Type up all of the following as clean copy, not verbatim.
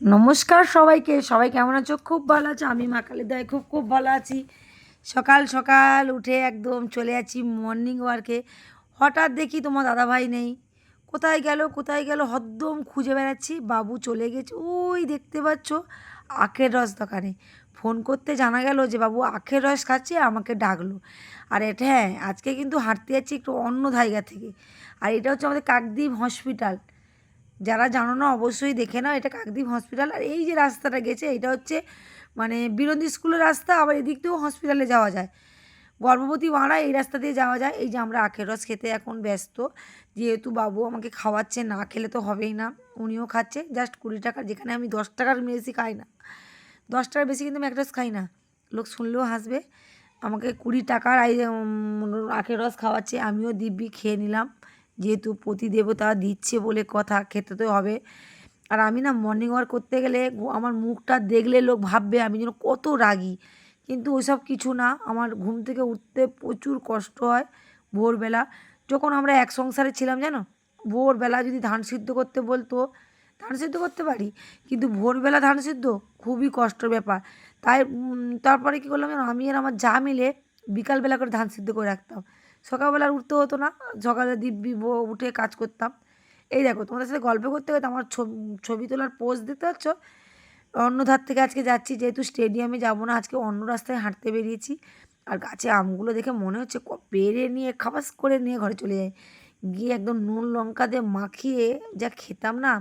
নমস্কার সবাইকে। সবাই কেমন আছো? খুব ভালো আছো? আমি মা কালীর দয়ায় খুব খুব ভালো আছি। সকাল সকাল উঠে একদম চলে যাচ্ছি মর্নিং ওয়ার্কে। হঠাৎ দেখি তোমার দাদাভাই নেই। কোথায় গেল কোথায় গেল হদ্দম খুঁজে বেড়াচ্ছি। বাবু চলে গেছে ওই দেখতে পাচ্ছ আখের রস দোকানে। ফোন করতে জানা গেল যে বাবু আখের রস খাচ্ছে, আমাকে ডাকলো। আর এটা হ্যাঁ, আজকে কিন্তু হাঁটতে যাচ্ছি একটু অন্য জায়গা থেকে। আর এটা হচ্ছে আমাদের কাকদ্বীপ হসপিটাল। যারা জানো না অবশ্যই দেখে নাও, এটা কাকদ্বীপ হসপিটাল। আর এই যে রাস্তাটা গেছে এটা হচ্ছে মানে বিরঞ্জি স্কুলের রাস্তা, আবার এদিক দিয়েও হসপিটালে যাওয়া যায়। গর্ভবতী মারা এই রাস্তা দিয়ে যাওয়া যায়। এই যে আমরা আখের রস খেতে এখন ব্যস্ত, যেহেতু বাবু আমাকে খাওয়াচ্ছে, না খেলে তো হবেই না। উনিও খাচ্ছে জাস্ট 20 টাকা, যেখানে আমি 10 টাকার বেশি খাই না। 10 টাকার বেশি কিন্তু আমি এক রস খাই না, লোক শুনলেও হাসবে। আমাকে 20 টাকার আখের রস খাওয়াচ্ছে, আমিও দিব্যি খেয়ে নিলাম। যেহেতু প্রতিদেবতা দিচ্ছে বলে কথা, খেতে তো হবে। আর আমি না মর্নিং ওয়াক করতে গেলে আমার মুখটা দেখলে লোক ভাববে আমি যেন কত রাগী। কিন্তু ওইসব কিছু না, আমার ঘুম থেকে উঠতে প্রচুর কষ্ট হয় ভোরবেলা। যখন আমরা এক সংসারে ছিলাম জানো, ভোরবেলা যদি ধান সিদ্ধ করতে বলতো ধান সিদ্ধ করতে পারি, কিন্তু ভোরবেলা ধান সিদ্ধ খুবই কষ্টের ব্যাপার। তাই তারপরে কী করলাম জানো, আমি আর আমার যা মিলে বিকালবেলা করে ধান সিদ্ধ করে রাখতাম। সকালবেলা আর উঠতে হতো না, সকালে দিব্যি উঠে কাজ করতাম। এই দেখো তোমাদের সাথে গল্প করতে করতে আমার ছবি তোলার পোজ দিতে পারছ। অন্য ধার থেকে আজকে যাচ্ছি, যেহেতু স্টেডিয়ামে যাবো না আজকে, অন্য রাস্তায় হাঁটতে বেরিয়েছি। আর গাছে আমগুলো দেখে মনে হচ্ছে পেড়ে নিয়ে খাবাস করে নিয়ে ঘরে চলে যাই। গিয়ে একদম নুন লঙ্কা দিয়ে মাখিয়ে যা খেতাম না,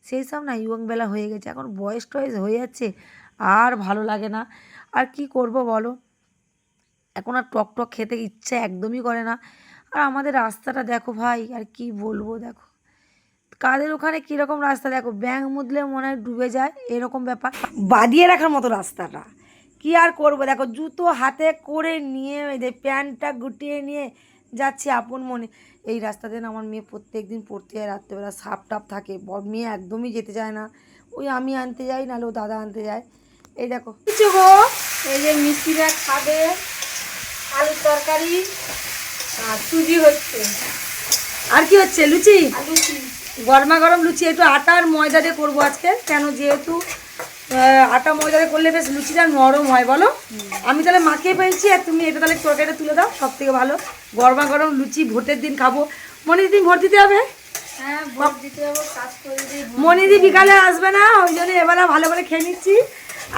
সেই সব না ইয়ংবেলা হয়ে গেছে। এখন বয়স টয়স হয়ে যাচ্ছে, আর ভালো লাগে না। আর কি করব বলো, এখন আর টক টক খেতে ইচ্ছা একদমই করে না। আর আমাদের রাস্তাটা দেখো ভাই, আর কি বলবো, দেখো কাদের ওখানে কীরকম রাস্তা, দেখো ব্যাঙ মুদলে মনে হয় ডুবে যায় এরকম ব্যাপার, বাদিয়ে রাখার মতো রাস্তাটা। কি আর করবো, দেখো জুতো হাতে করে নিয়ে প্যান্টটা গুটিয়ে নিয়ে যাচ্ছি আপন মনে। এই রাস্তা দিয়ে না আমার মেয়ে প্রত্যেক দিন পড়তে যায়, রাত্রেবেলা সাপ টাপ থাকে, মেয়ে একদমই যেতে চায় না। ওই আমি আনতে যাই, নাহলে ও দাদা আনতে যায়। এই দেখো কিছু গো, এই যে মিষ্টিরা খাবে আলুর তরকারি আর সুজি হচ্ছে। আর কি হচ্ছে? লুচি। লুচি গরমা গরম লুচি, একটু আটা আর ময়দা দিয়ে করবো আজকে। কেন, যেহেতু আটা ময়দা দিয়ে করলে বেশ লুচিটা নরম হয় বলো। আমি তাহলে মাখিয়ে ফেলছি, আর তুমি এটা তাহলে তরকারিটা তুলে দাও, সব থেকে ভালো। গরমা গরম লুচি ভোটের দিন খাবো। মনিদি ভোট দিতে হবে। হ্যাঁ ভোট দিতে যাবো, কাজ করে দিই। মনিদি বিকালে আসবে না, ওই জন্য এবার ভালো করে খেয়ে নিচ্ছি।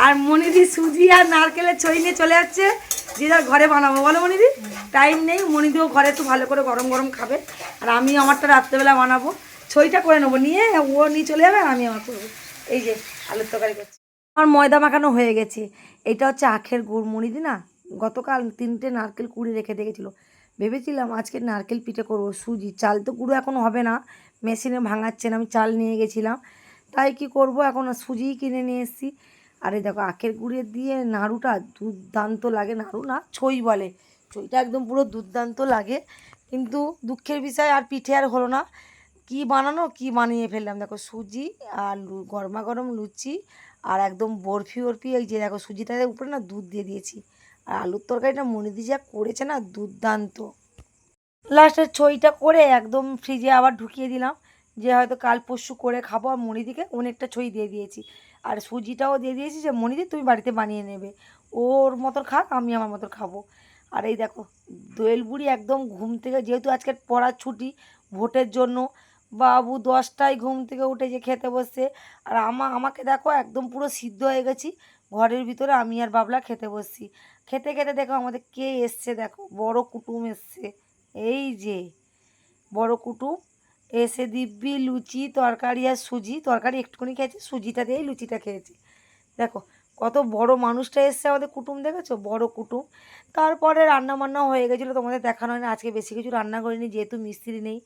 আর মনিদি সুজি আর নারকেলের ছই নিয়ে চলে যাচ্ছে, যে যার ঘরে বানাবো বলো মনিদি। টাইম নেই, মনিদিও ঘরে একটু ভালো করে গরম গরম খাবে। আর আমি আমারটা রাত্রেবেলা বানাবো, ছইটা করে নেবো, নিয়ে ও নিয়ে চলে যাবে, আর আমি আমার করবো। এই যে আলুর তরকারি করছি, আমার ময়দা মাখানো হয়ে গেছে। এটা হচ্ছে আখের গুড়। মনিদি না গতকাল 3টে নারকেল কুড়ি রেখে দেখেছিলো, ভেবেছিলাম আজকে নারকেল পিঠে করবো। সুজি চাল তো গুঁড়ো এখন হবে না, মেশিনে ভাঙাচ্ছেন, আমি চাল নিয়ে গেছিলাম। তাই কি করব, এখন সুজিই কিনে নিয়ে এসেছি। আর এই দেখো আখের গুঁড়ে দিয়ে নাড়ুটা দুর্দান্ত লাগে, নাড়ু না ছই বলে, ছইটা একদম পুরো দুর্দান্ত লাগে। কিন্তু দুঃখের বিষয় আর পিঠে আর হলো না। কি বানানো কি বানিয়ে ফেললাম, দেখো সুজি আর গরমা গরম লুচি আর একদম বরফি বরফি। এই যে দেখো সুজিটার উপরে না দুধ দিয়ে দিয়েছি। আর আলুর তরকারিটা মনিদি যা করেছে না দুর্দান্ত। লাস্টের ছইটা করে একদম ফ্রিজে আবার ঢুকিয়ে দিলাম, যে হয়তো কাল পরশু করে খাবো। আর মনিদিকে অনেকটা ছই দিয়ে দিয়েছি, আর সুজিটাও দিয়ে দিয়েছি যে মনিদি তুমি বাড়িতে বানিয়ে নেবে, ওর মতন খাক, আমি আমার মতন খাবো। আর এই দেখো দোয়েল বুড়ি একদম ঘুম থেকে, যেহেতু আজকে পড়ার ছুটি ভোটের জন্য, বাবু 10টায় ঘুম থেকে উঠে যে খেতে বসছে। আর আমাকে দেখো একদম পুরো সিদ্ধ হয়ে গেছি ঘরের ভিতরে, আমি আর বাবলা খেতে বসছি। খেতে খেতে দেখো আমাদের কে এসছে, দেখো বড় কুটুম এসছে। এই যে বড় কুটুম এসে দিব্যি লুচি তরকারি আর সুজি, তরকারি একটুখানি খেয়েছি, সুজিটা দিয়েই লুচিটা খেয়েছি। দেখো কত বড় মানুষটা এসছে আমাদের কুটুম, দেখেছো বড় কুটুম। তারপরে রান্না বান্নাও হয়ে গেছিলো, তোমাদের দেখানো হয় না। আজকে বেশি কিছু রান্না করিনি, যেহেতু মিস্ত্রি নেই।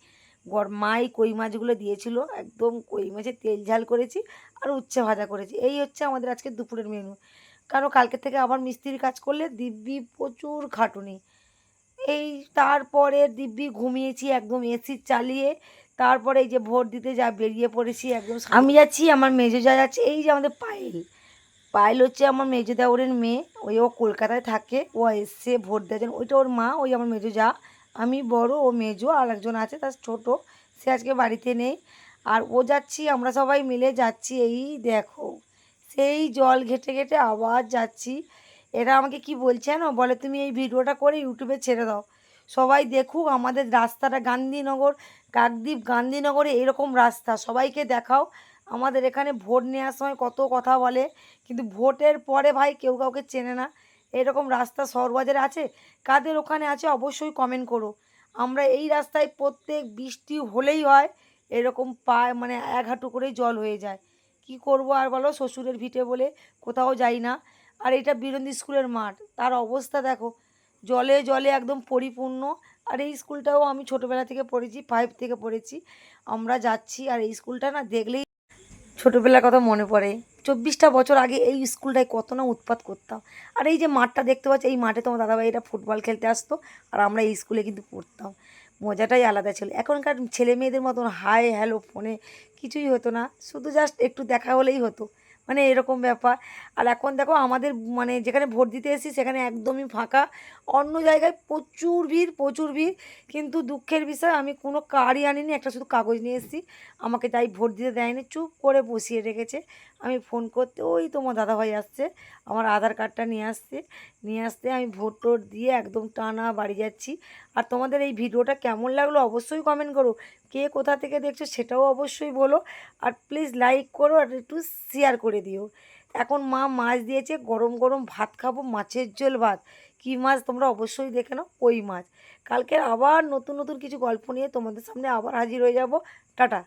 মাই কই মাছগুলো দিয়েছিল, একদম কই মাছের তেল ঝাল করেছি আর উচ্ছে ভাজা করেছি। এই হচ্ছে আমাদের আজকে দুপুরের মেনু। কারণ কালকে থেকে আবার মিস্ত্রির কাজ করলে দিব্যি প্রচুর খাটুনি। এই তারপরে দিব্যি ঘুমিয়েছি একদম এসি চালিয়ে। তারপরে এই যে ভোট দিতে যা বেরিয়ে পড়েছি একদম। আমি যাচ্ছি, আমার মেজো যা যাচ্ছে, এই যে আমাদের পায়েল। পায়েল হচ্ছে আমার মেজো দেওরের মেয়ে, ওই ও কলকাতায় থাকে, ও এসছে ভোট দেওয়ার জন্য। ওইটা ওর মা, ওই আমার মেজো যা। আমি বড়, ও মেজো, আর একজন আছে তার ছোট, সে আজকে বাড়িতে নেই। আর ও যাচ্ছি, আমরা সবাই মিলে যাচ্ছি। এই দেখো সেই জল ঘেটে ঘেটে আবার যাচ্ছি। এরা আমাকে কি বলছে জানো, বলে তুমি এই ভিডিওটা করে ইউটিউবে ছেড়ে দাও, সবাই দেখুক আমাদের রাস্তাটা, গান্ধীনগর কাকদ্বীপ গান্ধীনগরে এরকম রাস্তা, সবাইকে দেখাও। আমাদের এখানে ভোট নেওয়ার সময় কত কথা বলে, কিন্তু ভোটের পরে ভাই কেউ কাউকে চেনে না। এরকম রাস্তা শহরবাজারে আছে? কাদের ওখানে আছে অবশ্যই কমেন্ট করো। আমরা এই রাস্তায় প্রত্যেক বৃষ্টি হলেই হয় এরকম মানে এক হাঁটু করেই জল হয়ে যায়। কি করব আর বলো, শ্বশুরের ভিটে বলে কোথাও যাই না। আর এটা বীরন্দি স্কুলের মাঠ, তার অবস্থা দেখো, জলে জলে একদম পরিপূর্ণ। আর এই স্কুলটাও আমি ছোটোবেলা থেকে পড়েছি, 5 থেকে পড়েছি। আমরা যাচ্ছি আর এই স্কুলটা না দেখলেই ছোটোবেলার কথা মনে পড়ে। 24টা বছর আগে এই স্কুলটায় কত না উৎপাত করতাম। আর এই যে মাঠটা দেখতে পাচ্ছি, এই মাঠে তোমার দাদাভাইরা ফুটবল খেলতে আসতো, আর আমরা এই স্কুলে কিন্তু পড়তাম। মজাটাই আলাদা ছিল। এখনকার ছেলে মেয়েদের মতন হাই হ্যালো ফোনে কিছুই হতো না, শুধু জাস্ট একটু দেখা হলেই হতো, মানে এরকম ব্যাপার। আর এখন দেখো আমাদের মানে যেখানে ভোট দিতে এসেছি সেখানে একদমই ফাঁকা। অন্য জায়গায় প্রচুর ভিড়, প্রচুর ভিড়। কিন্তু দুঃখের বিষয় আমি কোনো কার্ডই আনিনি, একটা শুধু কাগজ নিয়ে এসেছি। আমাকে তাই ভোট দিতে দেয়নি, চুপ করে বসিয়ে রেখেছে। আমি ফোন করতে ওই তোমার দাদাভাই আসছে, আমার আধার কার্ডটা নিয়ে আসছে, নিয়ে আসতে আমি ভোট টোট দিয়ে একদম টানা বাড়ি যাচ্ছি। আর তোমাদের এই ভিডিওটা কেমন লাগলো অবশ্যই কমেন্ট করো, কে কোথা থেকে দেখছো সেটাও অবশ্যই বলো। আর প্লিজ লাইক করো আর একটু শেয়ার করে দিও। এখন মা মাছ দিয়েছে, গরম গরম ভাত খাবো, মাছের ঝোল ভাত। কী মাছ তোমরা অবশ্যই দেখে নাও, কই মাছ। কালকে আবার নতুন নতুন কিছু গল্প নিয়ে তোমাদের সামনে আবার হাজির হয়ে যাব। টাটা।